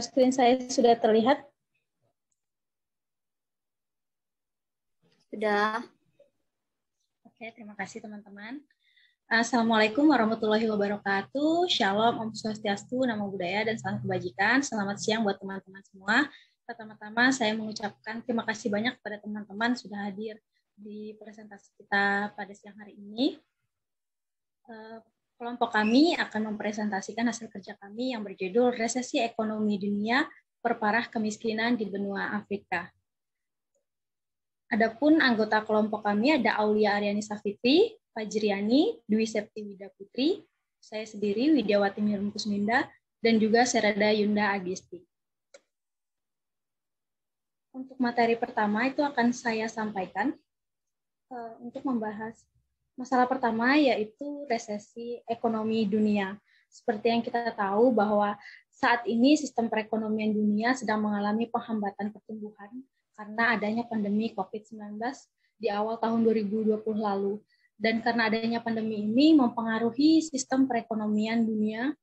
Screen saya sudah terlihat? Sudah. Oke, terima kasih teman-teman. Assalamualaikum warahmatullahi wabarakatuh. Shalom, Om Swastiastu, Namo Buddhaya, dan salam kebajikan. Selamat siang buat teman-teman semua. Pertama-tama saya mengucapkan terima kasih banyak kepada teman-teman sudah hadir di presentasi kita pada siang hari ini. Kelompok kami akan mempresentasikan hasil kerja kami yang berjudul Resesi Ekonomi Dunia Perparah Kemiskinan di Benua Afrika. Adapun anggota kelompok kami ada Aulia Aryani Safitri, Fajriani, Dwi Septi Wida Putri, saya sendiri Widiawati Mirum Kusminda, dan juga Serada Yunda Agisti. Untuk materi pertama itu akan saya sampaikan untuk membahas masalah pertama, yaitu resesi ekonomi dunia. Seperti yang kita tahu bahwa saat ini sistem perekonomian dunia sedang mengalami penghambatan pertumbuhan karena adanya pandemi COVID-19 di awal tahun 2020 lalu. Dan karena adanya pandemi ini mempengaruhi sistem perekonomian dunia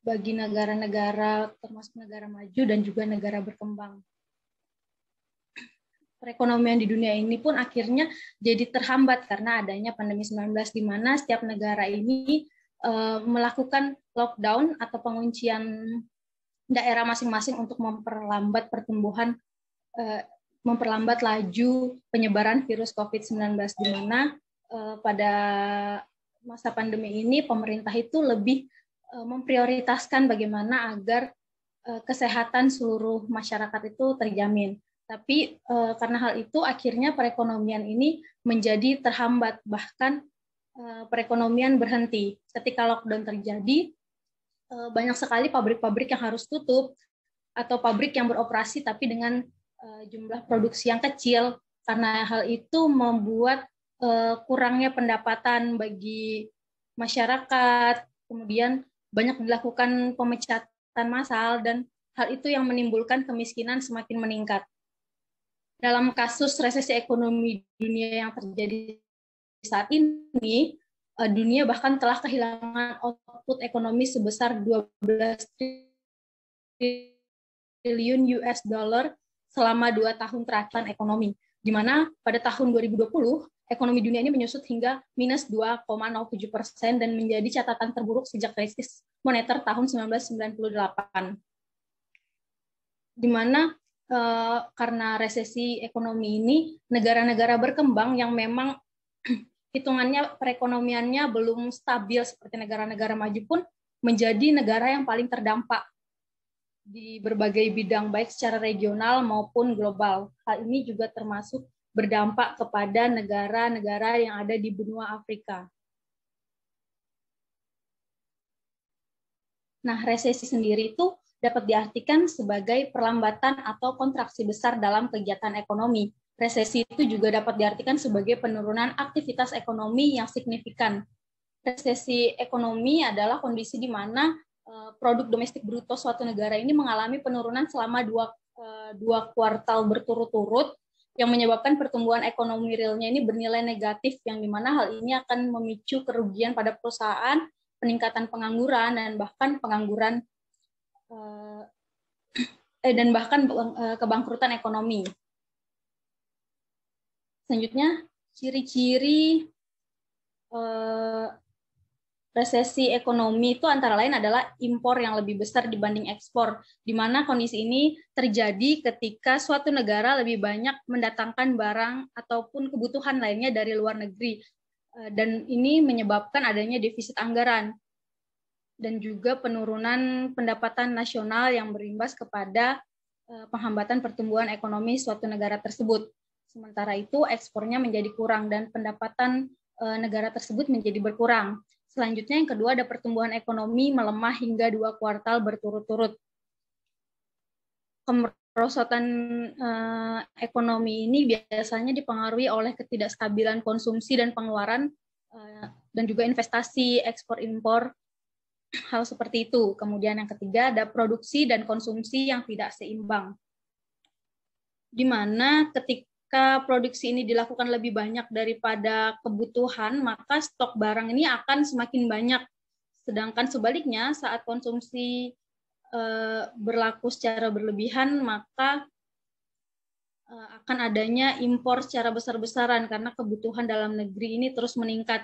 bagi negara-negara, termasuk negara maju dan juga negara berkembang. Perekonomian di dunia ini pun akhirnya jadi terhambat karena adanya pandemi 19, di mana setiap negara ini melakukan lockdown atau penguncian daerah masing-masing untuk memperlambat pertumbuhan, memperlambat laju penyebaran virus COVID-19, di mana pada masa pandemi ini pemerintah itu lebih memprioritaskan bagaimana agar kesehatan seluruh masyarakat itu terjamin. Tapi karena hal itu akhirnya perekonomian ini menjadi terhambat, bahkan perekonomian berhenti. Ketika lockdown terjadi, banyak sekali pabrik-pabrik yang harus tutup atau pabrik yang beroperasi tapi dengan jumlah produksi yang kecil. Karena hal itu membuat kurangnya pendapatan bagi masyarakat, kemudian banyak dilakukan pemecatan massal, dan hal itu yang menimbulkan kemiskinan semakin meningkat. Dalam kasus resesi ekonomi dunia yang terjadi saat ini, dunia bahkan telah kehilangan output ekonomi sebesar 12 triliun US dollar selama 2 tahun terakhir ekonomi, di mana pada tahun 2020 ekonomi dunia ini menyusut hingga minus 2,07% dan menjadi catatan terburuk sejak krisis moneter tahun 1998. Di mana karena resesi ekonomi ini, negara-negara berkembang yang memang hitungannya perekonomiannya belum stabil seperti negara-negara maju pun menjadi negara yang paling terdampak di berbagai bidang baik secara regional maupun global. Hal ini juga termasuk berdampak kepada negara-negara yang ada di benua Afrika. Nah, resesi sendiri itu dapat diartikan sebagai perlambatan atau kontraksi besar dalam kegiatan ekonomi. Resesi itu juga dapat diartikan sebagai penurunan aktivitas ekonomi yang signifikan. Resesi ekonomi adalah kondisi di mana produk domestik bruto suatu negara ini mengalami penurunan selama dua kuartal berturut-turut, yang menyebabkan pertumbuhan ekonomi realnya ini bernilai negatif, yang dimana hal ini akan memicu kerugian pada perusahaan, peningkatan pengangguran, dan bahkan kebangkrutan ekonomi. Selanjutnya, ciri-ciri resesi ekonomi itu antara lain adalah impor yang lebih besar dibanding ekspor, di mana kondisi ini terjadi ketika suatu negara lebih banyak mendatangkan barang ataupun kebutuhan lainnya dari luar negeri, dan ini menyebabkan adanya defisit anggaran dan juga penurunan pendapatan nasional yang berimbas kepada penghambatan pertumbuhan ekonomi suatu negara tersebut. Sementara itu ekspornya menjadi kurang dan pendapatan negara tersebut menjadi berkurang. Selanjutnya yang kedua ada pertumbuhan ekonomi melemah hingga 2 kuartal berturut-turut. Kemerosotan ekonomi ini biasanya dipengaruhi oleh ketidakstabilan konsumsi dan pengeluaran dan juga investasi, ekspor impor, hal seperti itu. Kemudian yang ketiga ada produksi dan konsumsi yang tidak seimbang, di mana ketika produksi ini dilakukan lebih banyak daripada kebutuhan, maka stok barang ini akan semakin banyak. Sedangkan sebaliknya, saat konsumsi berlaku secara berlebihan, maka akan adanya impor secara besar-besaran karena kebutuhan dalam negeri ini terus meningkat,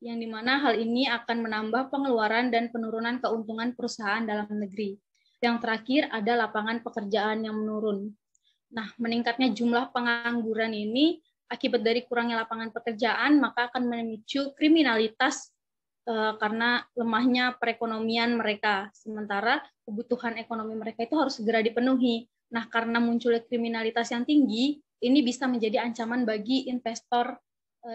yang dimana hal ini akan menambah pengeluaran dan penurunan keuntungan perusahaan dalam negeri. Yang terakhir ada lapangan pekerjaan yang menurun. Nah, meningkatnya jumlah pengangguran ini akibat dari kurangnya lapangan pekerjaan, maka akan memicu kriminalitas karena lemahnya perekonomian mereka. Sementara kebutuhan ekonomi mereka itu harus segera dipenuhi. Nah, karena munculnya kriminalitas yang tinggi, ini bisa menjadi ancaman bagi investor,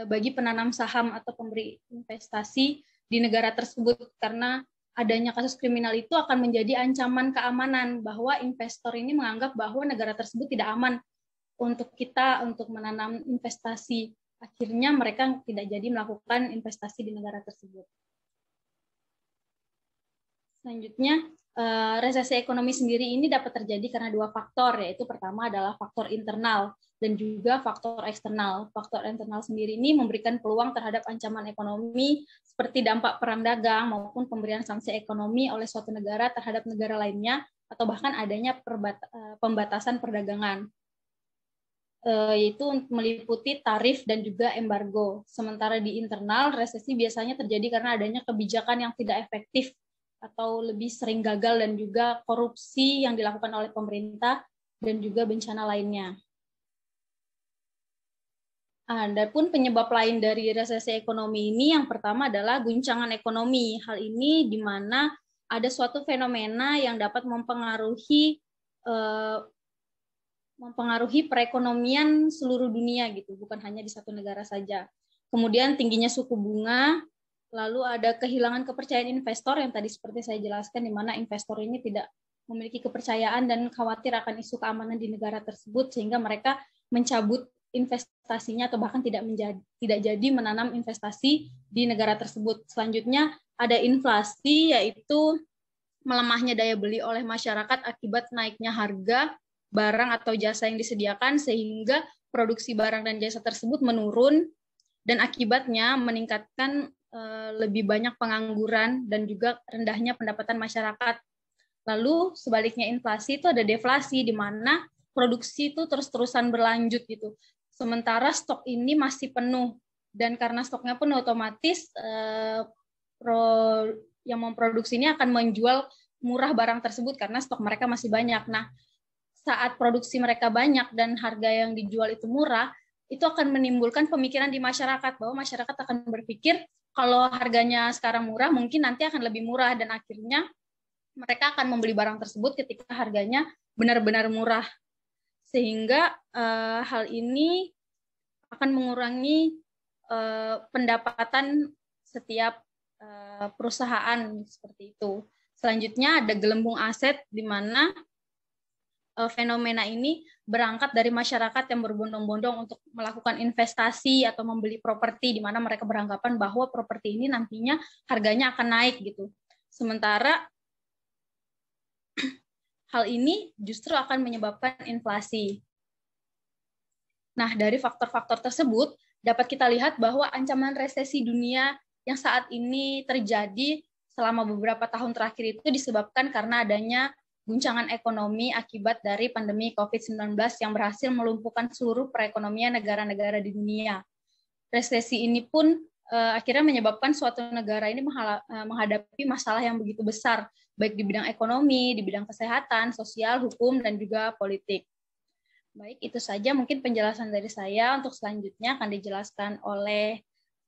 bagi penanam saham atau pemberi investasi di negara tersebut, karena adanya kasus kriminal itu akan menjadi ancaman keamanan, bahwa investor ini menganggap bahwa negara tersebut tidak aman untuk kita untuk menanam investasi. Akhirnya mereka tidak jadi melakukan investasi di negara tersebut. Selanjutnya, resesi ekonomi sendiri ini dapat terjadi karena dua faktor, yaitu pertama adalah faktor internal dan juga faktor eksternal. Faktor internal sendiri ini memberikan peluang terhadap ancaman ekonomi seperti dampak perang dagang maupun pemberian sanksi ekonomi oleh suatu negara terhadap negara lainnya, atau bahkan adanya pembatasan perdagangan, yaitu meliputi tarif dan juga embargo. Sementara di internal, resesi biasanya terjadi karena adanya kebijakan yang tidak efektif atau lebih sering gagal dan juga korupsi yang dilakukan oleh pemerintah dan juga bencana lainnya. Adapun penyebab lain dari resesi ekonomi ini, yang pertama adalah guncangan ekonomi. Hal ini di mana ada suatu fenomena yang dapat mempengaruhi perekonomian seluruh dunia gitu, bukan hanya di satu negara saja. Kemudian tingginya suku bunga, lalu ada kehilangan kepercayaan investor yang tadi seperti saya jelaskan, di mana investor ini tidak memiliki kepercayaan dan khawatir akan isu keamanan di negara tersebut, sehingga mereka mencabut investasinya atau bahkan tidak jadi menanam investasi di negara tersebut. Selanjutnya ada inflasi, yaitu melemahnya daya beli oleh masyarakat akibat naiknya harga barang atau jasa yang disediakan, sehingga produksi barang dan jasa tersebut menurun dan akibatnya meningkatkan lebih banyak pengangguran dan juga rendahnya pendapatan masyarakat. Lalu sebaliknya inflasi itu ada deflasi, di mana produksi itu terus-terusan berlanjut gitu. Sementara stok ini masih penuh, dan karena stoknya penuh otomatis yang memproduksi ini akan menjual murah barang tersebut karena stok mereka masih banyak. Nah, saat produksi mereka banyak dan harga yang dijual itu murah, itu akan menimbulkan pemikiran di masyarakat bahwa masyarakat akan berpikir kalau harganya sekarang murah, mungkin nanti akan lebih murah, dan akhirnya mereka akan membeli barang tersebut ketika harganya benar-benar murah. Sehingga hal ini akan mengurangi pendapatan setiap perusahaan seperti itu. Selanjutnya ada gelembung aset, di mana fenomena ini berangkat dari masyarakat yang berbondong-bondong untuk melakukan investasi atau membeli properti, di mana mereka beranggapan bahwa properti ini nantinya harganya akan naik gitu. Sementara hal ini justru akan menyebabkan inflasi. Nah, dari faktor-faktor tersebut dapat kita lihat bahwa ancaman resesi dunia yang saat ini terjadi selama beberapa tahun terakhir itu disebabkan karena adanya guncangan ekonomi akibat dari pandemi COVID-19 yang berhasil melumpuhkan seluruh perekonomian negara-negara di dunia. Resesi ini pun akhirnya menyebabkan suatu negara ini menghadapi masalah yang begitu besar, baik di bidang ekonomi, di bidang kesehatan, sosial, hukum, dan juga politik. Baik, itu saja mungkin penjelasan dari saya. Untuk selanjutnya akan dijelaskan oleh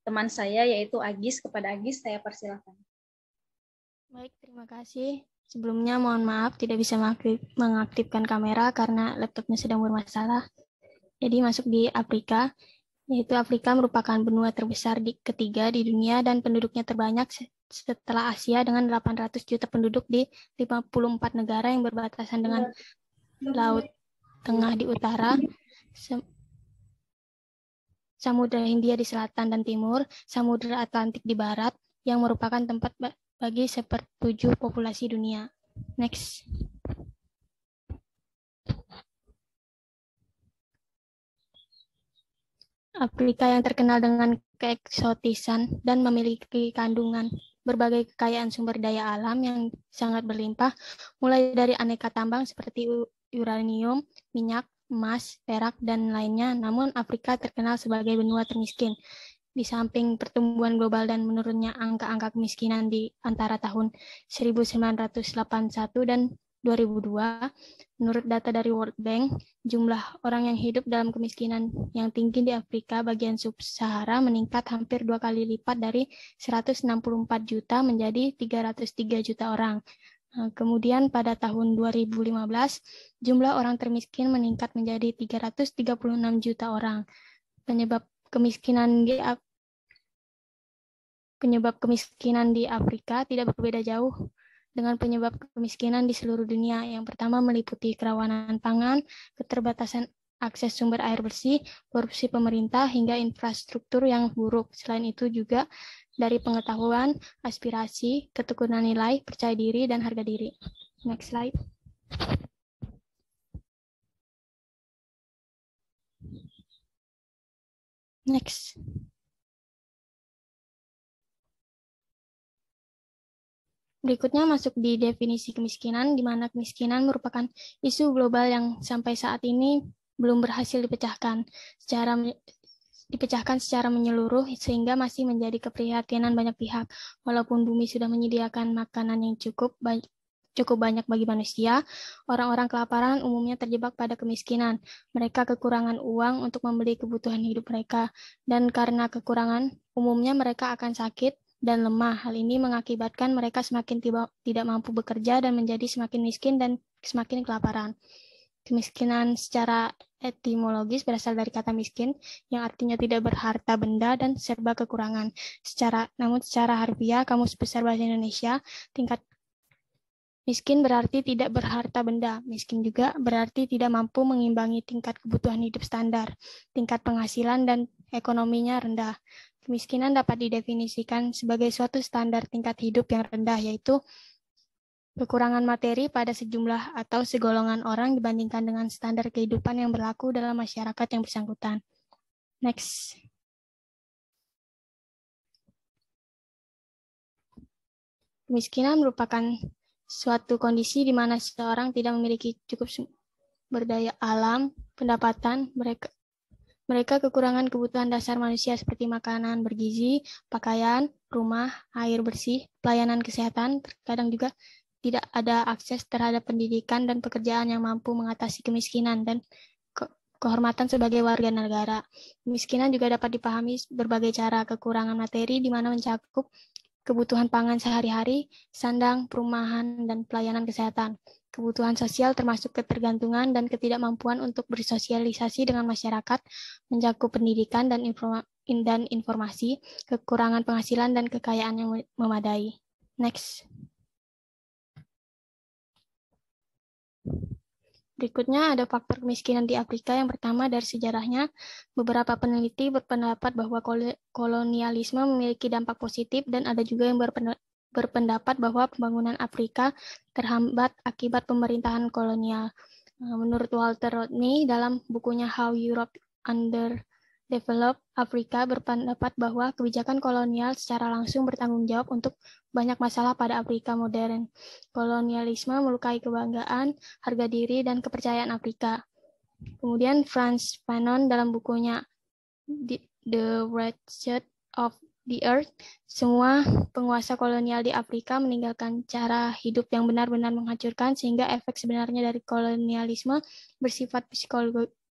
teman saya, yaitu Agis. Kepada Agis, saya persilakan. Baik, terima kasih. Sebelumnya mohon maaf tidak bisa mengaktifkan kamera karena laptopnya sedang bermasalah. Jadi masuk di Afrika, yaitu Afrika merupakan benua terbesar ketiga di dunia dan penduduknya terbanyak setelah Asia dengan 800 juta penduduk di 54 negara yang berbatasan dengan Laut Tengah di utara, Samudra Hindia di selatan dan timur, Samudra Atlantik di barat, yang merupakan tempat bagi 1/7 populasi dunia. Next. Afrika yang terkenal dengan keeksotisan dan memiliki kandungan berbagai kekayaan sumber daya alam yang sangat berlimpah, mulai dari aneka tambang seperti uranium, minyak, emas, perak, dan lainnya. Namun Afrika terkenal sebagai benua termiskin. Di samping pertumbuhan global dan menurunnya angka-angka kemiskinan di antara tahun 1981 dan 2002, menurut data dari World Bank, jumlah orang yang hidup dalam kemiskinan yang tinggi di Afrika bagian sub-Sahara meningkat hampir 2 kali lipat dari 164 juta menjadi 303 juta orang. Kemudian pada tahun 2015, jumlah orang termiskin meningkat menjadi 336 juta orang. Penyebab kemiskinan di Afrika tidak berbeda jauh dengan penyebab kemiskinan di seluruh dunia. Yang pertama meliputi kerawanan pangan, keterbatasan akses sumber air bersih, korupsi pemerintah, hingga infrastruktur yang buruk. Selain itu juga dari pengetahuan, aspirasi, ketekunan nilai, percaya diri, dan harga diri. Next slide. Next. Berikutnya masuk di definisi kemiskinan, di mana kemiskinan merupakan isu global yang sampai saat ini belum berhasil dipecahkan secara menyeluruh sehingga masih menjadi keprihatinan banyak pihak. Walaupun bumi sudah menyediakan makanan yang cukup banyak bagi manusia, orang-orang kelaparan umumnya terjebak pada kemiskinan. Mereka kekurangan uang untuk membeli kebutuhan hidup mereka, dan karena kekurangan, umumnya mereka akan sakit dan lemah. Hal ini mengakibatkan mereka semakin tidak mampu bekerja dan menjadi semakin miskin dan semakin kelaparan. Kemiskinan secara etimologis berasal dari kata miskin, yang artinya tidak berharta benda dan serba kekurangan. Namun secara harfiah, Kamus Besar Bahasa Indonesia, tingkat miskin berarti tidak berharta benda. Miskin juga berarti tidak mampu mengimbangi tingkat kebutuhan hidup standar, tingkat penghasilan dan ekonominya rendah. Kemiskinan dapat didefinisikan sebagai suatu standar tingkat hidup yang rendah, yaitu kekurangan materi pada sejumlah atau segolongan orang dibandingkan dengan standar kehidupan yang berlaku dalam masyarakat yang bersangkutan. Next. Kemiskinan merupakan suatu kondisi di mana seseorang tidak memiliki cukup sumber daya alam, pendapatan, mereka kekurangan kebutuhan dasar manusia seperti makanan bergizi, pakaian, rumah, air bersih, pelayanan kesehatan, terkadang juga tidak ada akses terhadap pendidikan dan pekerjaan yang mampu mengatasi kemiskinan dan kehormatan sebagai warga negara. Kemiskinan juga dapat dipahami berbagai cara. Kekurangan materi di mana mencakup kebutuhan pangan sehari-hari, sandang, perumahan, dan pelayanan kesehatan. Kebutuhan sosial termasuk ketergantungan dan ketidakmampuan untuk bersosialisasi dengan masyarakat, mencakup pendidikan dan informasi, kekurangan penghasilan dan kekayaan yang memadai. Next. Berikutnya ada faktor kemiskinan di Afrika. Yang pertama dari sejarahnya, beberapa peneliti berpendapat bahwa kolonialisme memiliki dampak positif dan ada juga yang berpendapat bahwa pembangunan Afrika terhambat akibat pemerintahan kolonial. Menurut Walter Rodney dalam bukunya How Europe Underdeveloped Africa berpendapat bahwa kebijakan kolonial secara langsung bertanggung jawab untuk banyak masalah pada Afrika modern. Kolonialisme melukai kebanggaan, harga diri, dan kepercayaan Afrika. Kemudian Frantz Fanon dalam bukunya The Wretched of the Earth, semua penguasa kolonial di Afrika meninggalkan cara hidup yang benar-benar menghancurkan, sehingga efek sebenarnya dari kolonialisme bersifat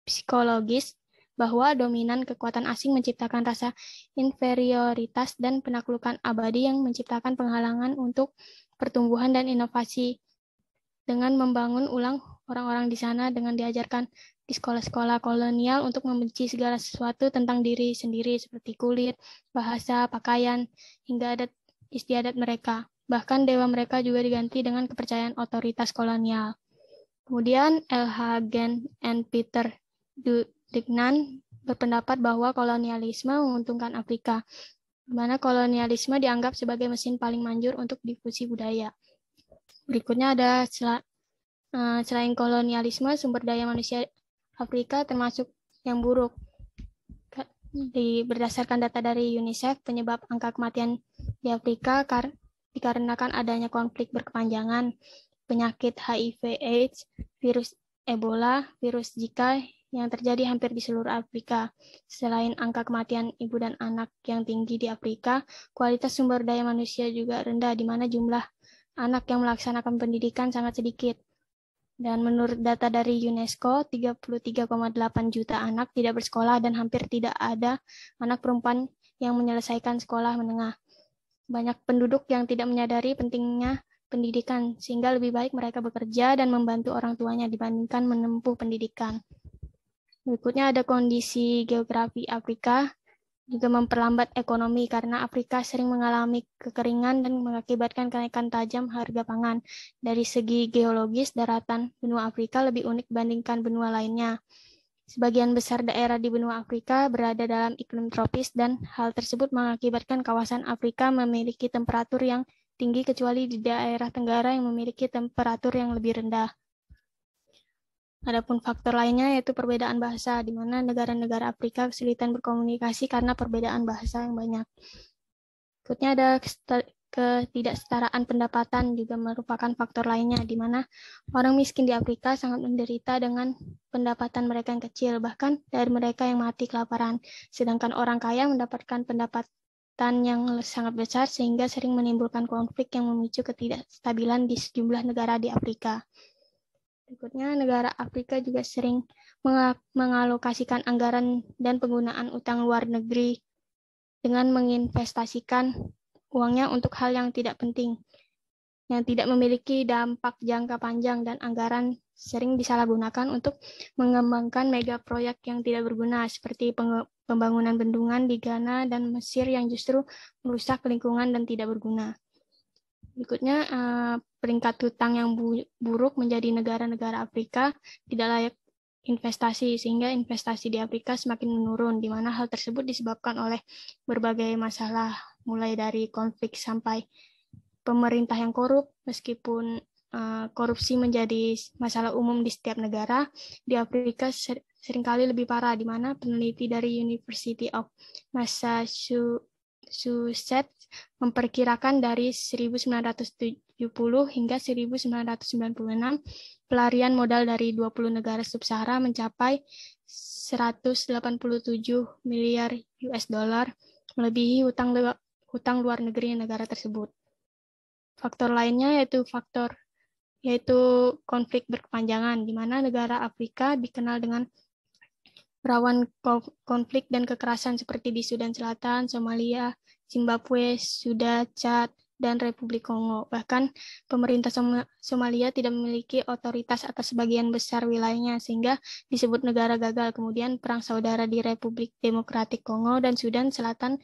psikologis, bahwa dominan kekuatan asing menciptakan rasa inferioritas dan penaklukan abadi yang menciptakan penghalangan untuk pertumbuhan dan inovasi. Dengan membangun ulang orang-orang di sana dengan diajarkan di sekolah-sekolah kolonial untuk membenci segala sesuatu tentang diri sendiri seperti kulit, bahasa, pakaian, hingga adat istiadat mereka. Bahkan dewa mereka juga diganti dengan kepercayaan otoritas kolonial. Kemudian L. Hagen and Peter Dignan berpendapat bahwa kolonialisme menguntungkan Afrika, di mana kolonialisme dianggap sebagai mesin paling manjur untuk difusi budaya. Berikutnya ada selain kolonialisme, sumber daya manusia Afrika termasuk yang buruk. Berdasarkan data dari UNICEF, penyebab angka kematian di Afrika dikarenakan adanya konflik berkepanjangan, penyakit HIV/AIDS, virus Ebola, virus Zika yang terjadi hampir di seluruh Afrika. Selain angka kematian ibu dan anak yang tinggi di Afrika, kualitas sumber daya manusia juga rendah, di mana jumlah anak yang melaksanakan pendidikan sangat sedikit. Dan menurut data dari UNESCO, 33,8 juta anak tidak bersekolah dan hampir tidak ada anak perempuan yang menyelesaikan sekolah menengah. Banyak penduduk yang tidak menyadari pentingnya pendidikan, sehingga lebih baik mereka bekerja dan membantu orang tuanya dibandingkan menempuh pendidikan. Berikutnya ada kondisi geografi Afrika, juga memperlambat ekonomi karena Afrika sering mengalami kekeringan dan mengakibatkan kenaikan tajam harga pangan. Dari segi geologis, daratan benua Afrika lebih unik dibandingkan benua lainnya. Sebagian besar daerah di benua Afrika berada dalam iklim tropis dan hal tersebut mengakibatkan kawasan Afrika memiliki temperatur yang tinggi kecuali di daerah Tenggara yang memiliki temperatur yang lebih rendah. Adapun faktor lainnya yaitu perbedaan bahasa, di mana negara-negara Afrika kesulitan berkomunikasi karena perbedaan bahasa yang banyak. Berikutnya ada ketidaksetaraan pendapatan juga merupakan faktor lainnya, di mana orang miskin di Afrika sangat menderita dengan pendapatan mereka yang kecil, bahkan dari mereka yang mati kelaparan. Sedangkan orang kaya mendapatkan pendapatan yang sangat besar sehingga sering menimbulkan konflik yang memicu ketidakstabilan di sejumlah negara di Afrika. Berikutnya, negara Afrika juga sering mengalokasikan anggaran dan penggunaan utang luar negeri dengan menginvestasikan uangnya untuk hal yang tidak penting, yang tidak memiliki dampak jangka panjang, dan anggaran sering disalahgunakan untuk mengembangkan mega proyek yang tidak berguna, seperti pembangunan bendungan di Ghana dan Mesir yang justru merusak lingkungan dan tidak berguna. Berikutnya, peringkat hutang yang buruk menjadi negara-negara Afrika tidak layak investasi, sehingga investasi di Afrika semakin menurun, di mana hal tersebut disebabkan oleh berbagai masalah, mulai dari konflik sampai pemerintah yang korup. Meskipun korupsi menjadi masalah umum di setiap negara, di Afrika seringkali lebih parah, di mana peneliti dari University of Massachusetts memperkirakan dari 1970 hingga 1996, pelarian modal dari 20 negara sub-Sahara mencapai 187 miliar US dollar, melebihi hutang luar negeri negara tersebut. Faktor lainnya yaitu konflik berkepanjangan, di mana negara Afrika dikenal dengan rawan konflik dan kekerasan seperti di Sudan Selatan, Somalia, Zimbabwe, Sudan, Chad, dan Republik Kongo. Bahkan pemerintah Somalia tidak memiliki otoritas atas sebagian besar wilayahnya, sehingga disebut negara gagal. Kemudian perang saudara di Republik Demokratik Kongo dan Sudan Selatan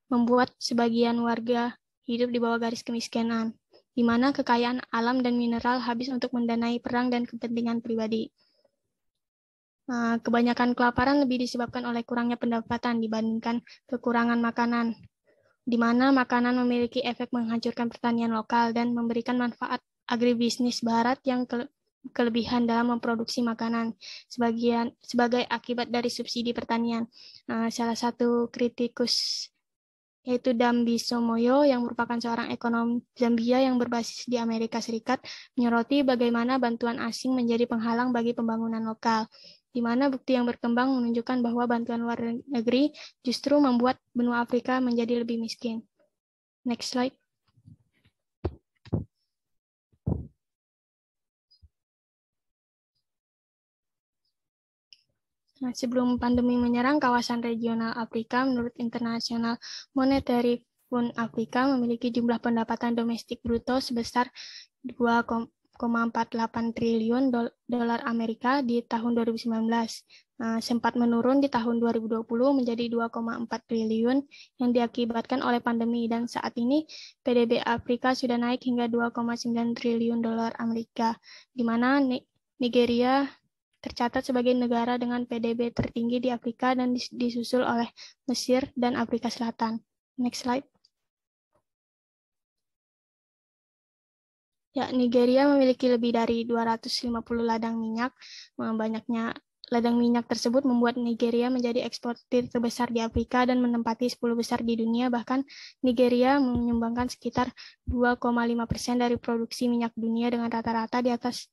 membuat sebagian warga hidup di bawah garis kemiskinan, di mana kekayaan alam dan mineral habis untuk mendanai perang dan kepentingan pribadi. Kebanyakan kelaparan lebih disebabkan oleh kurangnya pendapatan dibandingkan kekurangan makanan, di mana makanan memiliki efek menghancurkan pertanian lokal dan memberikan manfaat agribisnis barat yang kelebihan dalam memproduksi makanan sebagai akibat dari subsidi pertanian. Salah satu kritikus yaitu Dambisa Moyo, yang merupakan seorang ekonom Zambia yang berbasis di Amerika Serikat, menyoroti bagaimana bantuan asing menjadi penghalang bagi pembangunan lokal, di mana bukti yang berkembang menunjukkan bahwa bantuan luar negeri justru membuat benua Afrika menjadi lebih miskin. Next slide. Sebelum pandemi menyerang kawasan regional Afrika, menurut International Monetary Fund, Afrika memiliki jumlah pendapatan domestik bruto sebesar 2,48 triliun dolar Amerika di tahun 2019. Sempat menurun di tahun 2020 menjadi 2,4 triliun yang diakibatkan oleh pandemi, dan saat ini PDB Afrika sudah naik hingga 2,9 triliun dolar Amerika, di mana Nigeria tercatat sebagai negara dengan PDB tertinggi di Afrika dan disusul oleh Mesir dan Afrika Selatan. Next slide. Ya, Nigeria memiliki lebih dari 250 ladang minyak. Banyaknya ladang minyak tersebut membuat Nigeria menjadi eksportir terbesar di Afrika dan menempati 10 besar di dunia. Bahkan Nigeria menyumbangkan sekitar 2,5% dari produksi minyak dunia dengan rata-rata di atas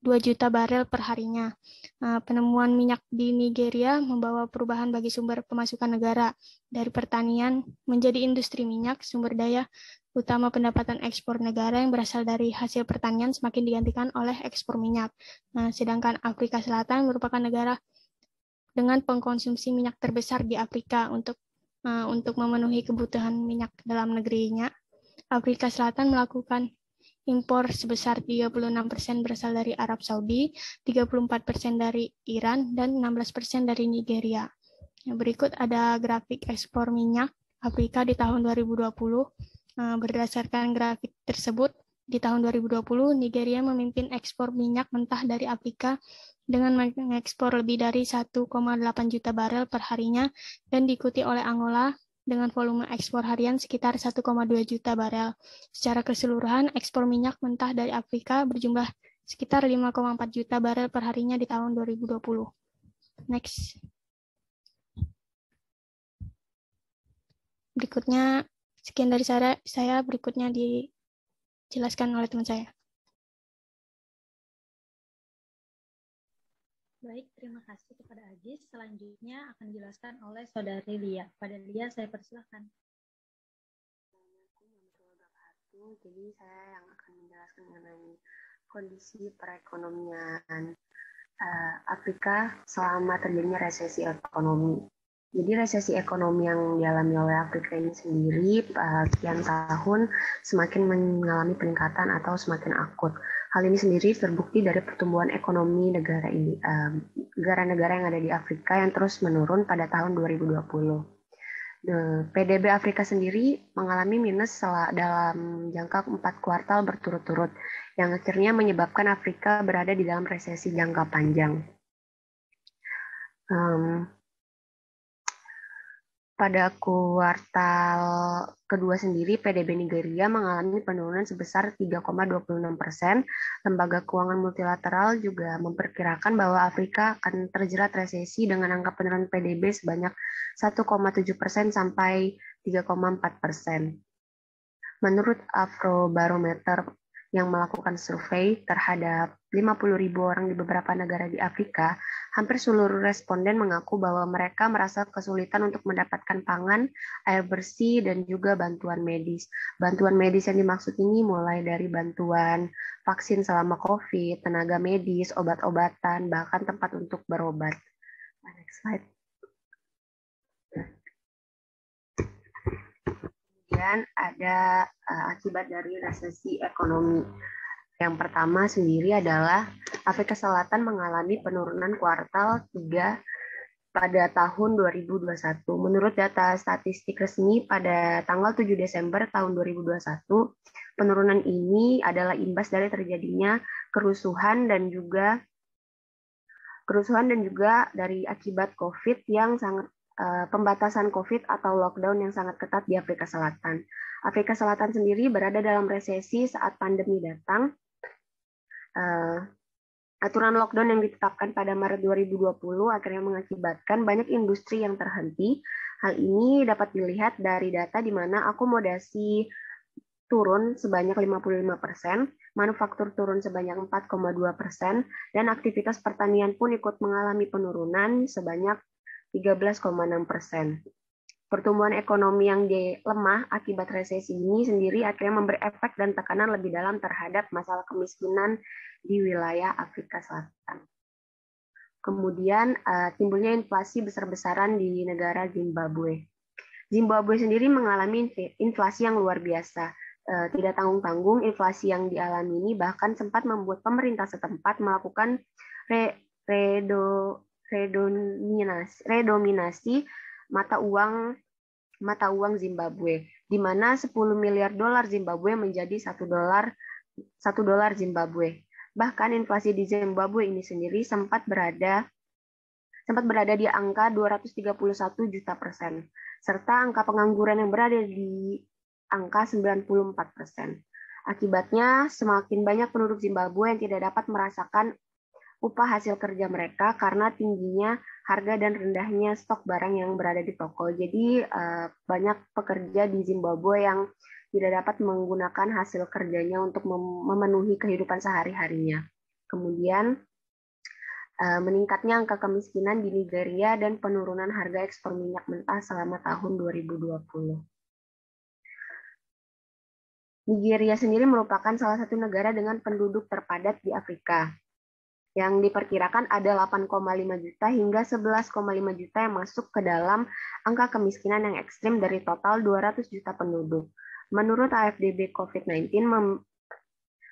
2 juta barel per harinya. Penemuan minyak di Nigeria membawa perubahan bagi sumber pemasukan negara dari pertanian menjadi industri minyak. Sumber daya utama pendapatan ekspor negara yang berasal dari hasil pertanian semakin digantikan oleh ekspor minyak. Sedangkan Afrika Selatan merupakan negara dengan pengkonsumsi minyak terbesar di Afrika untuk memenuhi kebutuhan minyak dalam negerinya. Afrika Selatan melakukan impor sebesar 36% berasal dari Arab Saudi, 34% dari Iran, dan 16% dari Nigeria. Berikut ada grafik ekspor minyak Afrika di tahun 2020. Berdasarkan grafik tersebut, di tahun 2020, Nigeria memimpin ekspor minyak mentah dari Afrika dengan mengekspor lebih dari 1,8 juta barel per harinya dan diikuti oleh Angola dengan volume ekspor harian sekitar 1,2 juta barel. Secara keseluruhan, ekspor minyak mentah dari Afrika berjumlah sekitar 5,4 juta barel per harinya di tahun 2020. Next. Berikutnya, sekian dari saya, berikutnya dijelaskan oleh teman saya. Baik, terima kasih kepada Agis. Selanjutnya akan dijelaskan oleh Saudari Lia. Pada Lia, saya persilahkan. Jadi saya yang akan menjelaskan mengenai kondisi perekonomian Afrika selama terjadinya resesi ekonomi. Jadi resesi ekonomi yang dialami oleh Afrika ini sendiri sekian tahun semakin mengalami peningkatan atau semakin akut. Hal ini sendiri terbukti dari pertumbuhan ekonomi negara-negara yang ada di Afrika yang terus menurun pada tahun 2020. PDB Afrika sendiri mengalami minus dalam jangka 4 kuartal berturut-turut, yang akhirnya menyebabkan Afrika berada di dalam resesi jangka panjang. Pada kuartal kedua sendiri, PDB Nigeria mengalami penurunan sebesar 3,26%. Lembaga keuangan multilateral juga memperkirakan bahwa Afrika akan terjerat resesi dengan angka penurunan PDB sebanyak 1,7% sampai 3,4%. Menurut Afrobarometer yang melakukan survei terhadap 50.000 orang di beberapa negara di Afrika, hampir seluruh responden mengaku bahwa mereka merasa kesulitan untuk mendapatkan pangan, air bersih, dan juga bantuan medis. Bantuan medis yang dimaksud ini mulai dari bantuan vaksin selama COVID, tenaga medis, obat-obatan, bahkan tempat untuk berobat. Next slide. Kemudian ada akibat dari resesi ekonomi. Yang pertama sendiri adalah Afrika Selatan mengalami penurunan kuartal 3 pada tahun 2021. Menurut data statistik resmi pada tanggal 7 Desember tahun 2021, penurunan ini adalah imbas dari terjadinya kerusuhan dan juga dari akibat COVID yang sangat pembatasan COVID atau lockdown yang sangat ketat di Afrika Selatan. Afrika Selatan sendiri berada dalam resesi saat pandemi datang. Aturan lockdown yang ditetapkan pada Maret 2020 akhirnya mengakibatkan banyak industri yang terhenti. Hal ini dapat dilihat dari data di mana akomodasi turun sebanyak 55%, manufaktur turun sebanyak 4,2%, dan aktivitas pertanian pun ikut mengalami penurunan sebanyak 13,6%. Pertumbuhan ekonomi yang lemah akibat resesi ini sendiri akhirnya memberi efek dan tekanan lebih dalam terhadap masalah kemiskinan di wilayah Afrika Selatan. Kemudian timbulnya inflasi besar-besaran di negara Zimbabwe. Zimbabwe sendiri mengalami inflasi yang luar biasa. Tidak tanggung-tanggung, inflasi yang dialami ini bahkan sempat membuat pemerintah setempat melakukan redominasi mata uang Zimbabwe, di mana 10 miliar dolar Zimbabwe menjadi $1 Zimbabwe. Bahkan inflasi di Zimbabwe ini sendiri sempat berada di angka 231 juta %, serta angka pengangguran yang berada di angka 94%. Akibatnya, semakin banyak penduduk Zimbabwe yang tidak dapat merasakan upah hasil kerja mereka karena tingginya harga dan rendahnya stok barang yang berada di toko. Jadi banyak pekerja di Zimbabwe yang tidak dapat menggunakan hasil kerjanya untuk memenuhi kehidupan sehari-harinya. Kemudian meningkatnya angka kemiskinan di Nigeria dan penurunan harga ekspor minyak mentah selama tahun 2020. Nigeria sendiri merupakan salah satu negara dengan penduduk terpadat di Afrika, yang diperkirakan ada 8,5 juta hingga 11,5 juta yang masuk ke dalam angka kemiskinan yang ekstrim dari total 200 juta penduduk. Menurut AFDB, COVID-19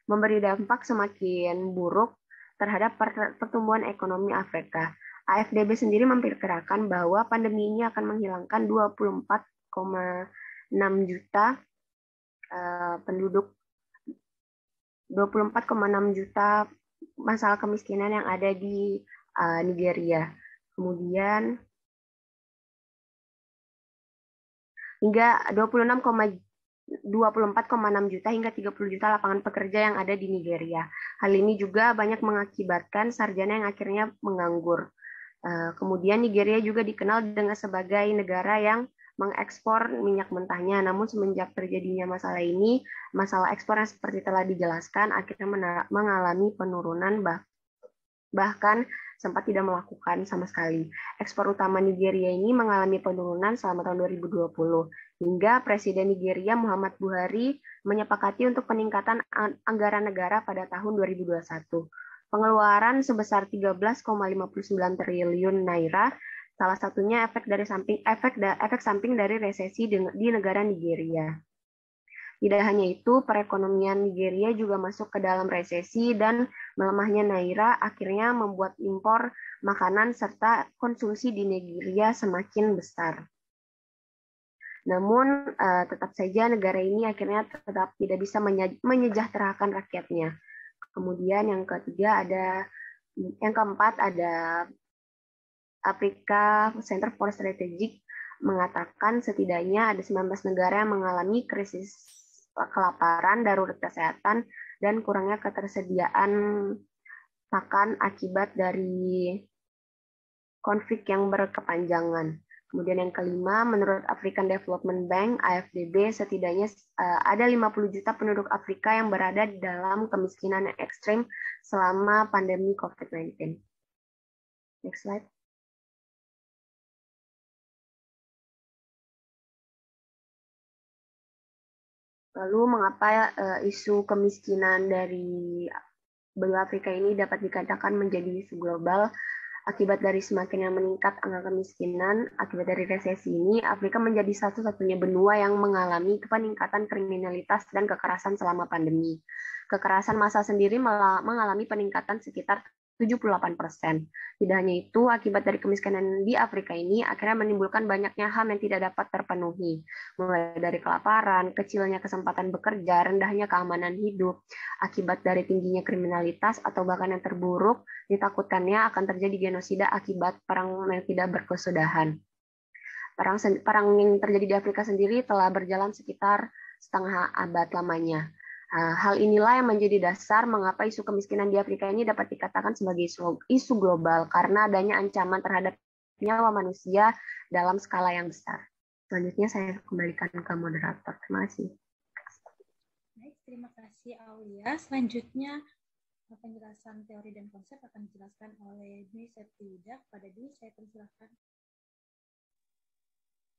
memberi dampak semakin buruk terhadap pertumbuhan ekonomi Afrika. AFDB sendiri memperkirakan bahwa pandemi ini akan menghilangkan 24,6 juta penduduk, 24,6 juta masalah kemiskinan yang ada di Nigeria. Kemudian hingga 24,6 juta hingga 30 juta lapangan pekerja yang ada di Nigeria. Hal ini juga banyak mengakibatkan sarjana yang akhirnya menganggur. Kemudian Nigeria juga dikenal dengan sebagai negara yang mengekspor minyak mentahnya. Namun semenjak terjadinya masalah ini, masalah ekspor yang seperti telah dijelaskan akhirnya mengalami penurunan, bahkan sempat tidak melakukan sama sekali. Ekspor utama Nigeria ini mengalami penurunan selama tahun 2020, hingga Presiden Nigeria Muhammad Buhari menyepakati untuk peningkatan anggaran negara pada tahun 2021. Pengeluaran sebesar 13,59 triliun naira, salah satunya efek samping dari resesi di negara Nigeria. Tidak hanya itu, perekonomian Nigeria juga masuk ke dalam resesi dan melemahnya naira akhirnya membuat impor makanan serta konsumsi di Nigeria semakin besar. Namun tetap saja negara ini akhirnya tetap tidak bisa menyejahterakan rakyatnya. Kemudian yang keempat ada Africa Center for Strategic mengatakan setidaknya ada 19 negara yang mengalami krisis kelaparan, darurat kesehatan, dan kurangnya ketersediaan pakan akibat dari konflik yang berkepanjangan. Kemudian yang kelima, menurut African Development Bank, AFDB, setidaknya ada 50 juta penduduk Afrika yang berada di dalam kemiskinan yang ekstrim selama pandemi COVID-19. Next slide. Lalu mengapa isu kemiskinan dari benua Afrika ini dapat dikatakan menjadi isu global? Akibat dari semakin yang meningkat angka kemiskinan, akibat dari resesi ini, Afrika menjadi satu-satunya benua yang mengalami peningkatan kriminalitas dan kekerasan selama pandemi. Kekerasan massa sendiri mengalami peningkatan sekitar 78%. Tidak hanya itu, akibat dari kemiskinan di Afrika ini akhirnya menimbulkan banyaknya HAM yang tidak dapat terpenuhi, mulai dari kelaparan, kecilnya kesempatan bekerja, rendahnya keamanan hidup, akibat dari tingginya kriminalitas, atau bahkan yang terburuk, ditakutkannya akan terjadi genosida akibat perang yang tidak berkesudahan. Perang yang terjadi di Afrika sendiri telah berjalan sekitar setengah abad lamanya. Hal inilah yang menjadi dasar mengapa isu kemiskinan di Afrika ini dapat dikatakan sebagai isu global karena adanya ancaman terhadap nyawa manusia dalam skala yang besar. Selanjutnya saya kembalikan ke moderator. Terima kasih. Baik, terima kasih Aulia. Selanjutnya penjelasan teori dan konsep akan dijelaskan oleh Dwi Septiuda. Pada Dwi, saya persilakan.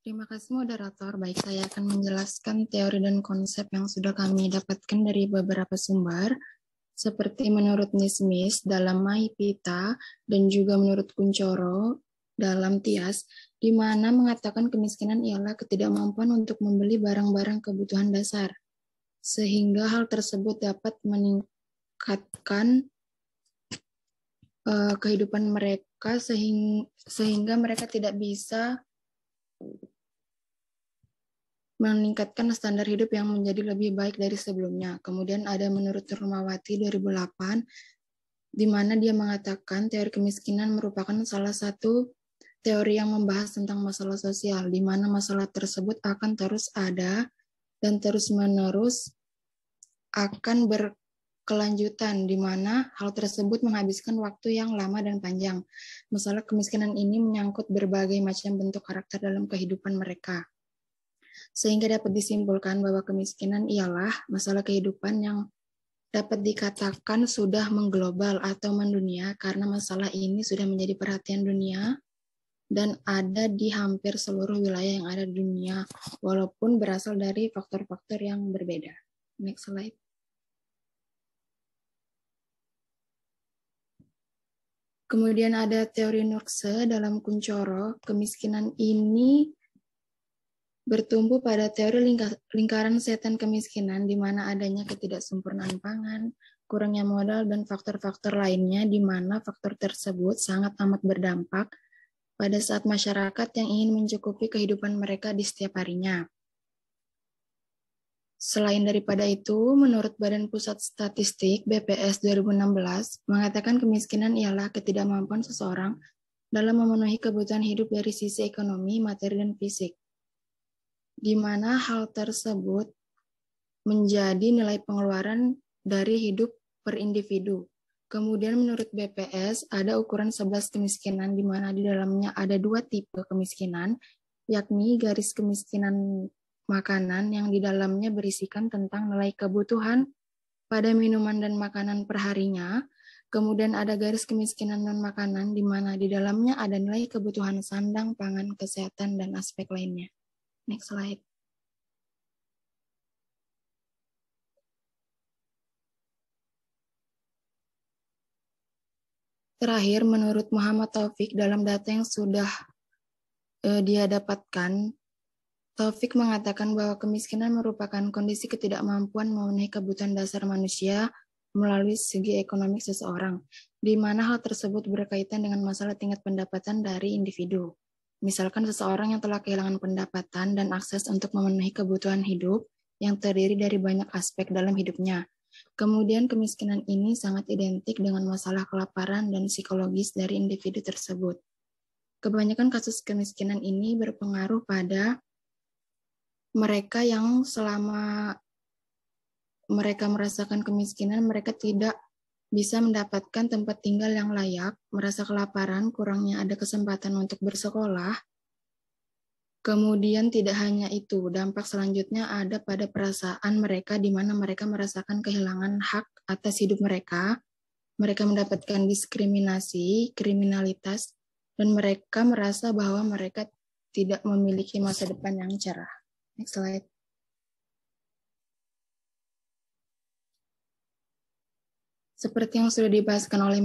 Terima kasih moderator. Baik, saya akan menjelaskan teori dan konsep yang sudah kami dapatkan dari beberapa sumber, seperti menurut Nismis dalam Mahipita dan juga menurut Kuncoro dalam Tias, di mana mengatakan kemiskinan ialah ketidakmampuan untuk membeli barang-barang kebutuhan dasar, sehingga hal tersebut dapat meningkatkan kehidupan mereka sehingga mereka tidak bisa meningkatkan standar hidup yang menjadi lebih baik dari sebelumnya. Kemudian ada menurut Rumawati 2008, di mana dia mengatakan teori kemiskinan merupakan salah satu teori yang membahas tentang masalah sosial, di mana masalah tersebut akan terus ada dan terus-menerus akan berkelanjutan, di mana hal tersebut menghabiskan waktu yang lama dan panjang. Masalah kemiskinan ini menyangkut berbagai macam bentuk karakter dalam kehidupan mereka. Sehingga dapat disimpulkan bahwa kemiskinan ialah masalah kehidupan yang dapat dikatakan sudah mengglobal atau mendunia karena masalah ini sudah menjadi perhatian dunia dan ada di hampir seluruh wilayah yang ada di dunia, walaupun berasal dari faktor-faktor yang berbeda. Next slide. Kemudian ada teori Nurse dalam Kuncoro. Kemiskinan ini bertumbuh pada teori lingkaran setan kemiskinan, di mana adanya ketidaksempurnaan pangan, kurangnya modal, dan faktor-faktor lainnya, di mana faktor tersebut sangat amat berdampak pada saat masyarakat yang ingin mencukupi kehidupan mereka di setiap harinya. Selain daripada itu, menurut Badan Pusat Statistik BPS 2016, mengatakan kemiskinan ialah ketidakmampuan seseorang dalam memenuhi kebutuhan hidup dari sisi ekonomi, materi, dan fisik, di mana hal tersebut menjadi nilai pengeluaran dari hidup per individu. Kemudian menurut BPS ada ukuran 11 kemiskinan, di mana di dalamnya ada 2 tipe kemiskinan, yakni garis kemiskinan makanan yang di dalamnya berisikan tentang nilai kebutuhan pada minuman dan makanan perharinya. Kemudian ada garis kemiskinan non-makanan, di mana di dalamnya ada nilai kebutuhan sandang, pangan, kesehatan, dan aspek lainnya. Next slide. Terakhir, menurut Muhammad Taufik, dalam data yang sudah dia dapatkan, Taufik mengatakan bahwa kemiskinan merupakan kondisi ketidakmampuan memenuhi kebutuhan dasar manusia melalui segi ekonomi seseorang, di mana hal tersebut berkaitan dengan masalah tingkat pendapatan dari individu. Misalkan seseorang yang telah kehilangan pendapatan dan akses untuk memenuhi kebutuhan hidup yang terdiri dari banyak aspek dalam hidupnya. Kemudian kemiskinan ini sangat identik dengan masalah kelaparan dan psikologis dari individu tersebut. Kebanyakan kasus kemiskinan ini berpengaruh pada mereka yang selama mereka merasakan kemiskinan, mereka tidak bisa mendapatkan tempat tinggal yang layak, merasa kelaparan, kurangnya ada kesempatan untuk bersekolah. Kemudian tidak hanya itu, dampak selanjutnya ada pada perasaan mereka di mana mereka merasakan kehilangan hak atas hidup mereka mendapatkan diskriminasi, kriminalitas, dan mereka merasa bahwa mereka tidak memiliki masa depan yang cerah. Next slide. Seperti yang sudah dibahaskan oleh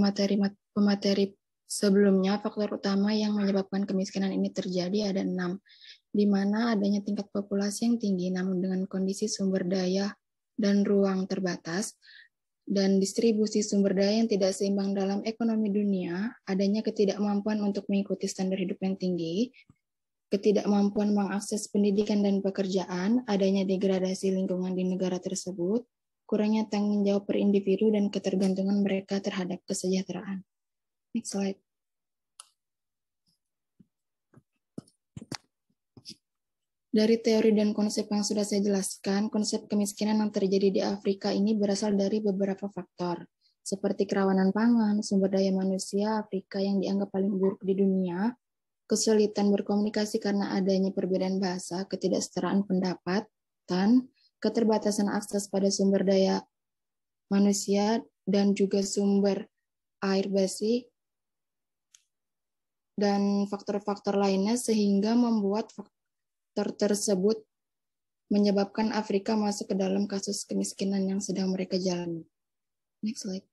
pemateri sebelumnya, faktor utama yang menyebabkan kemiskinan ini terjadi ada 6, di mana adanya tingkat populasi yang tinggi namun dengan kondisi sumber daya dan ruang terbatas, dan distribusi sumber daya yang tidak seimbang dalam ekonomi dunia, adanya ketidakmampuan untuk mengikuti standar hidup yang tinggi, ketidakmampuan mengakses pendidikan dan pekerjaan, adanya degradasi lingkungan di negara tersebut, kurangnya tanggung jawab per individu, dan ketergantungan mereka terhadap kesejahteraan. Next slide. Dari teori dan konsep yang sudah saya jelaskan, konsep kemiskinan yang terjadi di Afrika ini berasal dari beberapa faktor, seperti kerawanan pangan, sumber daya manusia Afrika yang dianggap paling buruk di dunia, kesulitan berkomunikasi karena adanya perbedaan bahasa, ketidaksetaraan pendapatan, keterbatasan akses pada sumber daya manusia, dan juga sumber air bersih, dan faktor-faktor lainnya, sehingga membuat faktor tersebut menyebabkan Afrika masuk ke dalam kasus kemiskinan yang sedang mereka jalani. Next slide.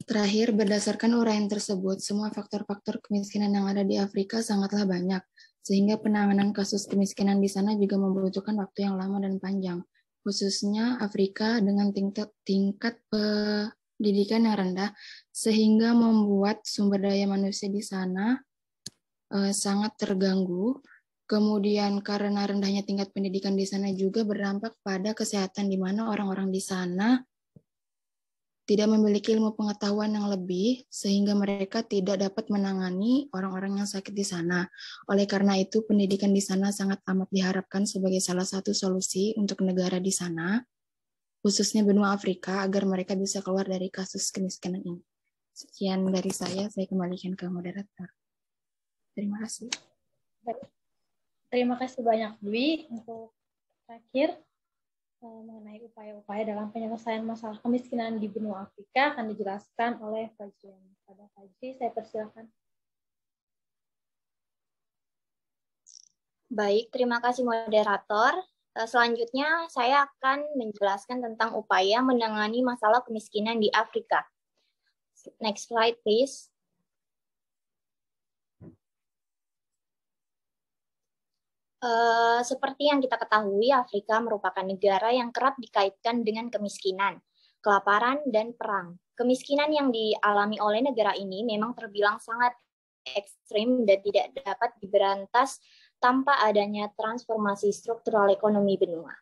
Terakhir, berdasarkan uraian tersebut, semua faktor-faktor kemiskinan yang ada di Afrika sangatlah banyak, sehingga penanganan kasus kemiskinan di sana juga membutuhkan waktu yang lama dan panjang, khususnya Afrika dengan tingkat pendidikan yang rendah, sehingga membuat sumber daya manusia di sana sangat terganggu. Kemudian karena rendahnya tingkat pendidikan di sana juga berdampak pada kesehatan, di mana orang-orang di sana tidak memiliki ilmu pengetahuan yang lebih, sehingga mereka tidak dapat menangani orang-orang yang sakit di sana. Oleh karena itu, pendidikan di sana sangat amat diharapkan sebagai salah satu solusi untuk negara di sana, khususnya benua Afrika, agar mereka bisa keluar dari kasus kemiskinan ini. Sekian dari saya kembalikan ke moderator. Terima kasih. Terima kasih banyak, Dwi. Untuk terakhir, mengenai upaya-upaya dalam penyelesaian masalah kemiskinan di benua Afrika akan dijelaskan oleh Fajri. Pada Fajri, saya persilakan. Baik, terima kasih moderator. Selanjutnya, saya akan menjelaskan tentang upaya menangani masalah kemiskinan di Afrika. Next slide, please. Seperti yang kita ketahui, Afrika merupakan negara yang kerap dikaitkan dengan kemiskinan, kelaparan, dan perang. Kemiskinan yang dialami oleh negara ini memang terbilang sangat ekstrim dan tidak dapat diberantas tanpa adanya transformasi struktural ekonomi benua.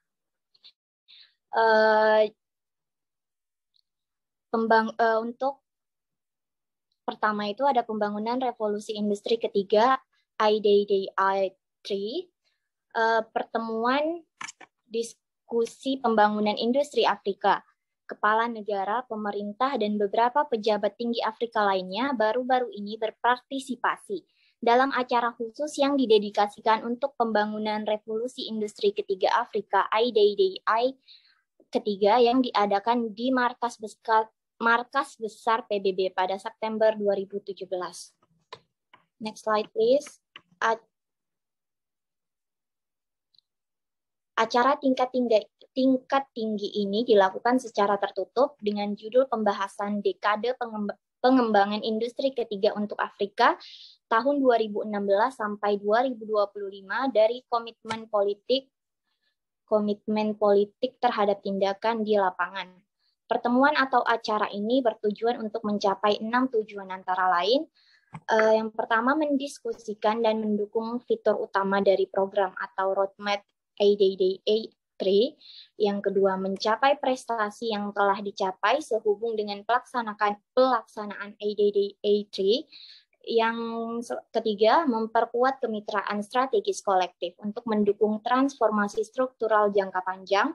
Untuk pertama itu ada pembangunan revolusi industri ketiga, IDDI3, pertemuan diskusi pembangunan industri Afrika, kepala negara, pemerintah, dan beberapa pejabat tinggi Afrika lainnya baru-baru ini berpartisipasi dalam acara khusus yang didedikasikan untuk pembangunan revolusi industri ketiga Afrika, IDDI ketiga, yang diadakan di markas besar PBB pada September 2017. Next slide, please. Acara tingkat tinggi ini dilakukan secara tertutup dengan judul pembahasan dekade pengembangan industri ketiga untuk Afrika tahun 2016 sampai 2025 dari komitmen politik terhadap tindakan di lapangan. Pertemuan atau acara ini bertujuan untuk mencapai 6 tujuan antara lain. Yang pertama, mendiskusikan dan mendukung fitur utama dari program atau roadmap IDDI3. Yang kedua, mencapai prestasi yang telah dicapai sehubung dengan pelaksanaan IDDI3. Yang ketiga, memperkuat kemitraan strategis kolektif untuk mendukung transformasi struktural jangka panjang.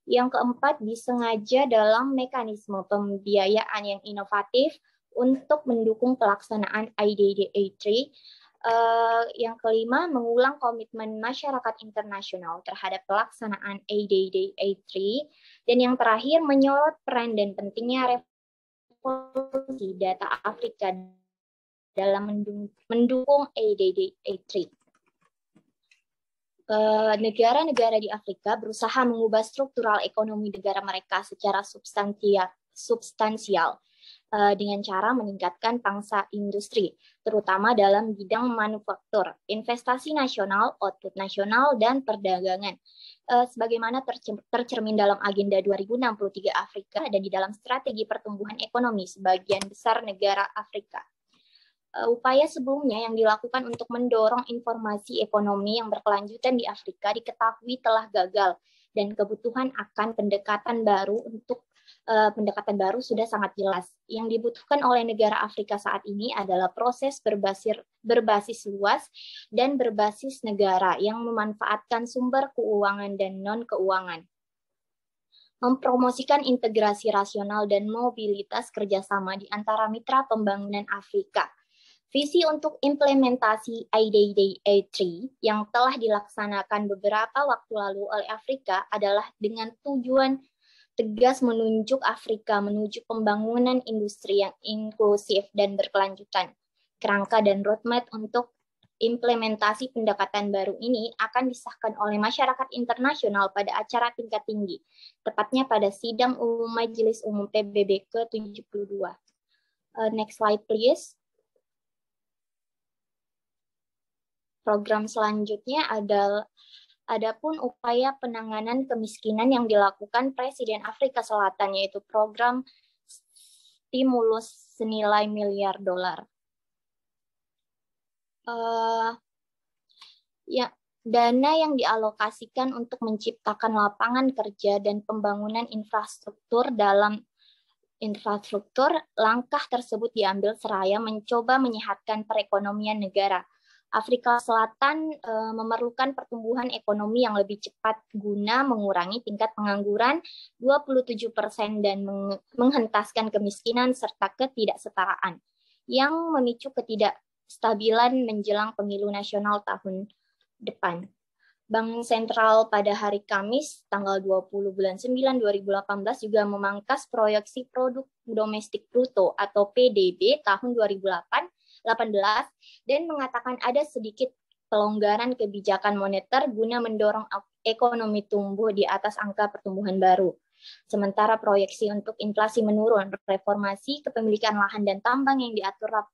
Yang keempat, disengaja dalam mekanisme pembiayaan yang inovatif untuk mendukung pelaksanaan IDDI3. Yang kelima, mengulang komitmen masyarakat internasional terhadap pelaksanaan IDDI3. Dan yang terakhir, menyorot peran dan pentingnya revolusi data Afrika dalam mendukung IDDI3. Negara-negara di Afrika berusaha mengubah struktural ekonomi negara mereka secara substansial dengan cara meningkatkan pangsa industri, terutama dalam bidang manufaktur, investasi nasional, output nasional, dan perdagangan. Sebagaimana tercermin dalam Agenda 2063 Afrika dan di dalam strategi pertumbuhan ekonomi sebagian besar negara Afrika. Upaya sebelumnya yang dilakukan untuk mendorong informasi ekonomi yang berkelanjutan di Afrika diketahui telah gagal, dan kebutuhan akan pendekatan baru sudah sangat jelas. Yang dibutuhkan oleh negara Afrika saat ini adalah proses berbasis luas dan berbasis negara yang memanfaatkan sumber keuangan dan non-keuangan. Mempromosikan integrasi rasional dan mobilitas kerjasama di antara mitra pembangunan Afrika. Visi untuk implementasi IDDI3 yang telah dilaksanakan beberapa waktu lalu oleh Afrika adalah dengan tujuan tegas menunjuk Afrika menuju pembangunan industri yang inklusif dan berkelanjutan. Kerangka dan roadmap untuk implementasi pendekatan baru ini akan disahkan oleh masyarakat internasional pada acara tingkat tinggi, tepatnya pada Sidang Umum Majelis Umum PBB ke-72. Next slide, please. Program selanjutnya adapun upaya penanganan kemiskinan yang dilakukan Presiden Afrika Selatan, yaitu program stimulus senilai miliar dolar. Dana yang dialokasikan untuk menciptakan lapangan kerja dan pembangunan infrastruktur dalam infrastruktur, langkah tersebut diambil seraya mencoba menyehatkan perekonomian negara. Afrika Selatan memerlukan pertumbuhan ekonomi yang lebih cepat guna mengurangi tingkat pengangguran 27% dan menghentaskan kemiskinan serta ketidaksetaraan yang memicu ketidakstabilan menjelang pemilu nasional tahun depan. Bank Sentral pada hari Kamis, tanggal 20 bulan 9 2018 juga memangkas proyeksi produk domestik bruto atau PDB tahun 2018 dan mengatakan ada sedikit pelonggaran kebijakan moneter guna mendorong ekonomi tumbuh di atas angka pertumbuhan baru. Sementara proyeksi untuk inflasi menurun, reformasi kepemilikan lahan dan tambang yang diatur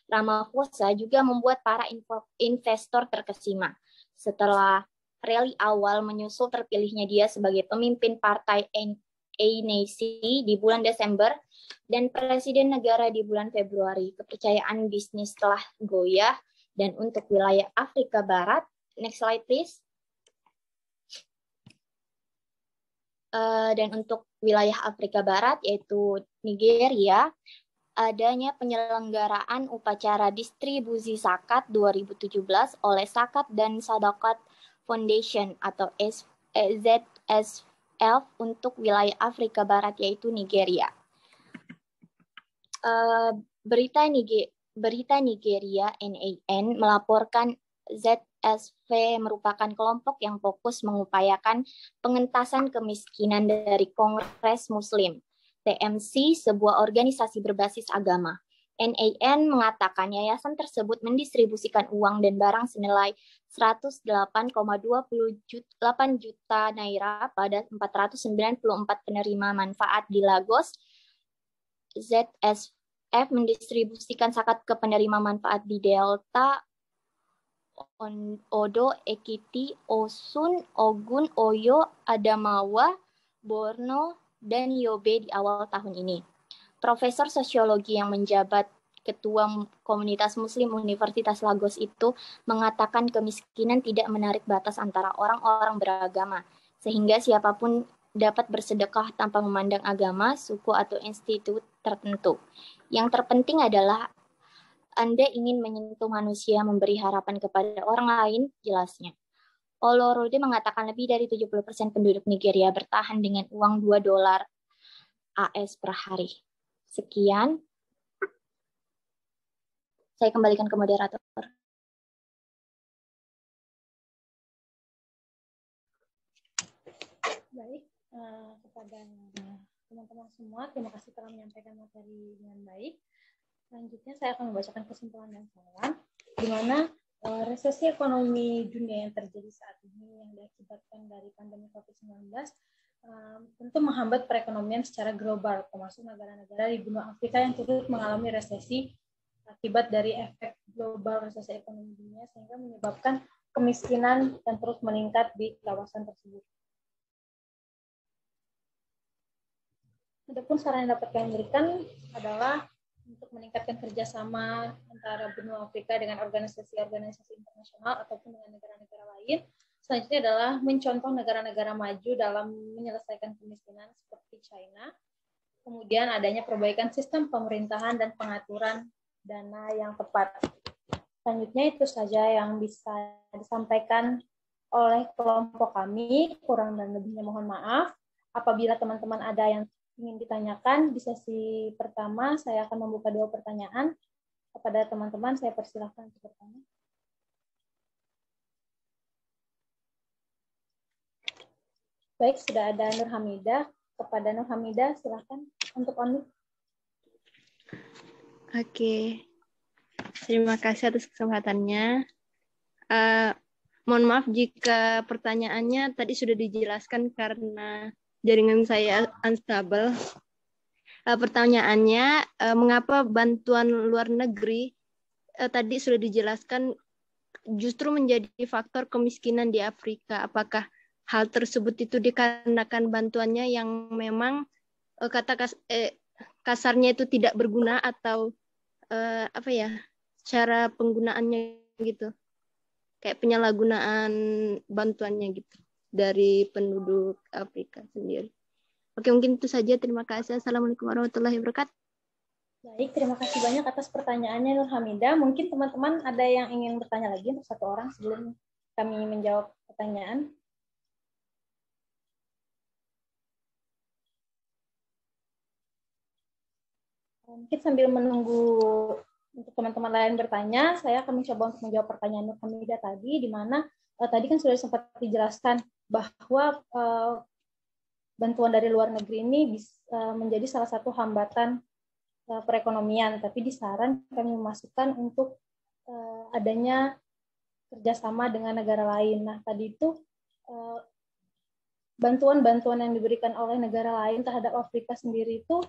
Ramaphosa juga membuat para investor terkesima. Setelah rally awal menyusul terpilihnya dia sebagai pemimpin partai ANC di bulan Desember dan presiden negara di bulan Februari, kepercayaan bisnis telah goyah. Dan untuk wilayah Afrika Barat, next slide please. Dan untuk wilayah Afrika Barat yaitu Nigeria, adanya penyelenggaraan upacara distribusi zakat 2017 oleh Zakat dan Sadaqat Foundation atau ZSF untuk wilayah Afrika Barat yaitu Nigeria. Berita Nigeria NAN melaporkan ZSV merupakan kelompok yang fokus mengupayakan pengentasan kemiskinan dari Kongres Muslim, TMC, sebuah organisasi berbasis agama. NAN mengatakan yayasan tersebut mendistribusikan uang dan barang senilai 108,28 juta naira pada 494 penerima manfaat di Lagos. ZSV mendistribusikan zakat ke penerima manfaat di Delta, Odo, Ekiti, Osun, Ogun, Oyo, Adamawa, Borno, dan Yobe di awal tahun ini. Profesor sosiologi yang menjabat Ketua Komunitas Muslim Universitas Lagos itu mengatakan kemiskinan tidak menarik batas antara orang-orang beragama, sehingga siapapun dapat bersedekah tanpa memandang agama, suku, atau institut tertentu. Yang terpenting adalah Anda ingin menyentuh manusia, memberi harapan kepada orang lain, jelasnya. Olorode mengatakan lebih dari 70% penduduk Nigeria bertahan dengan uang $2 AS per hari. Sekian. Saya kembalikan ke moderator. Baik, kepada teman-teman semua, terima kasih telah menyampaikan materi dengan baik. Selanjutnya saya akan membacakan kesimpulan dan saran, di mana resesi ekonomi dunia yang terjadi saat ini yang diakibatkan dari pandemi COVID-19 tentu menghambat perekonomian secara global, termasuk negara-negara di benua Afrika yang turut mengalami resesi akibat dari efek global resesi ekonomi dunia, sehingga menyebabkan kemiskinan dan terus meningkat di kawasan tersebut. Adapun saran yang dapat kami berikan adalah untuk meningkatkan kerjasama antara benua Afrika dengan organisasi-organisasi internasional ataupun dengan negara-negara lain. Selanjutnya adalah mencontoh negara-negara maju dalam menyelesaikan kemiskinan seperti China. Kemudian adanya perbaikan sistem pemerintahan dan pengaturan dana yang tepat. Selanjutnya itu saja yang bisa disampaikan oleh kelompok kami. Kurang dan lebihnya mohon maaf. Apabila teman-teman ada yang ingin ditanyakan, di sesi pertama saya akan membuka 2 pertanyaan kepada teman-teman. Saya persilahkan untuk bertanya. Baik, sudah ada Nur Hamidah. Kepada Nur Hamidah, silahkan untuk unmute. Oke, terima kasih atas kesempatannya. Mohon maaf jika pertanyaannya tadi sudah dijelaskan karena jaringan saya unstable. Pertanyaannya, mengapa bantuan luar negeri tadi sudah dijelaskan justru menjadi faktor kemiskinan di Afrika? Apakah hal tersebut itu dikarenakan bantuannya yang memang kasarnya itu tidak berguna atau cara penggunaannya gitu, kayak penyalahgunaan bantuannya gitu dari penduduk Afrika sendiri. Oke, mungkin itu saja. Terima kasih. Assalamualaikum warahmatullahi wabarakatuh. Baik, terima kasih banyak atas pertanyaannya Nur Hamidah. Mungkin teman-teman ada yang ingin bertanya lagi untuk satu orang sebelum kami menjawab pertanyaan. Mungkin sambil menunggu untuk teman-teman lain bertanya, saya akan mencoba untuk menjawab pertanyaan Nur Hamidah tadi, di mana tadi kan sudah sempat dijelaskan bahwa bantuan dari luar negeri ini bisa menjadi salah satu hambatan perekonomian, tapi di saran kami memasukkan untuk adanya kerjasama dengan negara lain. Nah, tadi itu bantuan-bantuan yang diberikan oleh negara lain terhadap Afrika sendiri itu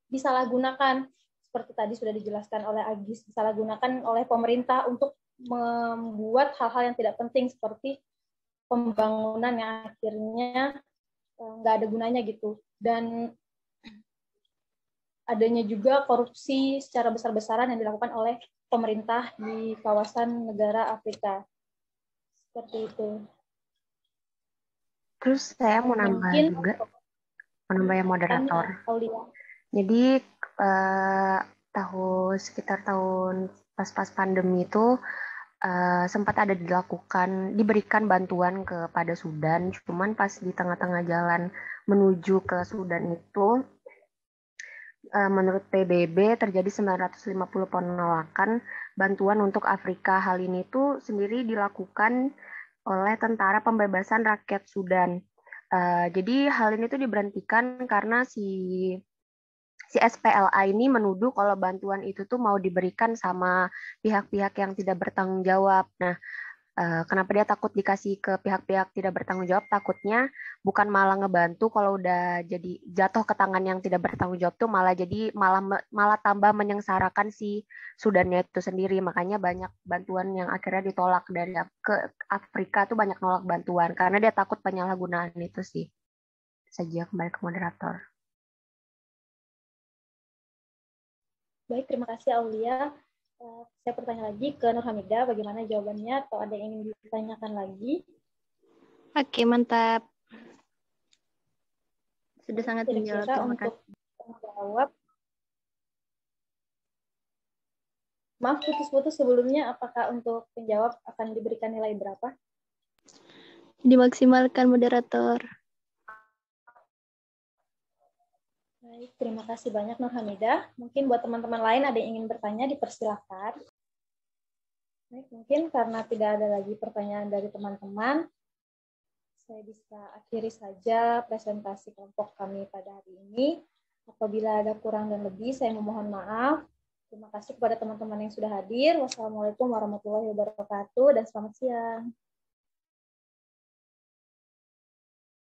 disalahgunakan, seperti tadi sudah dijelaskan oleh Agis, disalahgunakan oleh pemerintah untuk membuat hal-hal yang tidak penting seperti pembangunan yang akhirnya nggak ada gunanya gitu. Dan adanya juga korupsi secara besar-besaran yang dilakukan oleh pemerintah di kawasan negara Afrika. Seperti itu. Terus saya mau nambah juga, menambah yang moderator. Jadi sekitar tahun pas pandemi itu sempat ada diberikan bantuan kepada Sudan, cuman pas di tengah-tengah jalan menuju ke Sudan itu, menurut PBB terjadi 950 penolakan bantuan untuk Afrika. Hal ini tuh sendiri dilakukan oleh Tentara Pembebasan Rakyat Sudan. Jadi hal ini tuh diberhentikan karena si SPLA ini menuduh kalau bantuan itu tuh mau diberikan sama pihak-pihak yang tidak bertanggung jawab. Nah, kenapa dia takut dikasih ke pihak-pihak tidak bertanggung jawab? Takutnya bukan malah ngebantu, kalau udah jadi jatuh ke tangan yang tidak bertanggung jawab tuh malah tambah menyengsarakan si Sudannya itu sendiri. Makanya banyak bantuan yang akhirnya ditolak dari ke Afrika tuh, banyak nolak bantuan karena dia takut penyalahgunaan itu sih. Saja kembali ke moderator. Baik, terima kasih Aulia. Saya bertanya lagi ke Nur Hamidah, bagaimana jawabannya, atau ada yang ingin ditanyakan lagi? Oke, mantap. Sudah sangat menjawab. Terima kasih. Untuk menjawab, maaf putus-putus sebelumnya, apakah untuk penjawab akan diberikan nilai berapa? Dimaksimalkan moderator. Baik, terima kasih banyak Nur Hamidah. Mungkin buat teman-teman lain ada yang ingin bertanya, dipersilahkan. Baik, mungkin karena tidak ada lagi pertanyaan dari teman-teman, saya bisa akhiri saja presentasi kelompok kami pada hari ini. Apabila ada kurang dan lebih, saya memohon maaf. Terima kasih kepada teman-teman yang sudah hadir. Wassalamualaikum warahmatullahi wabarakatuh dan selamat siang.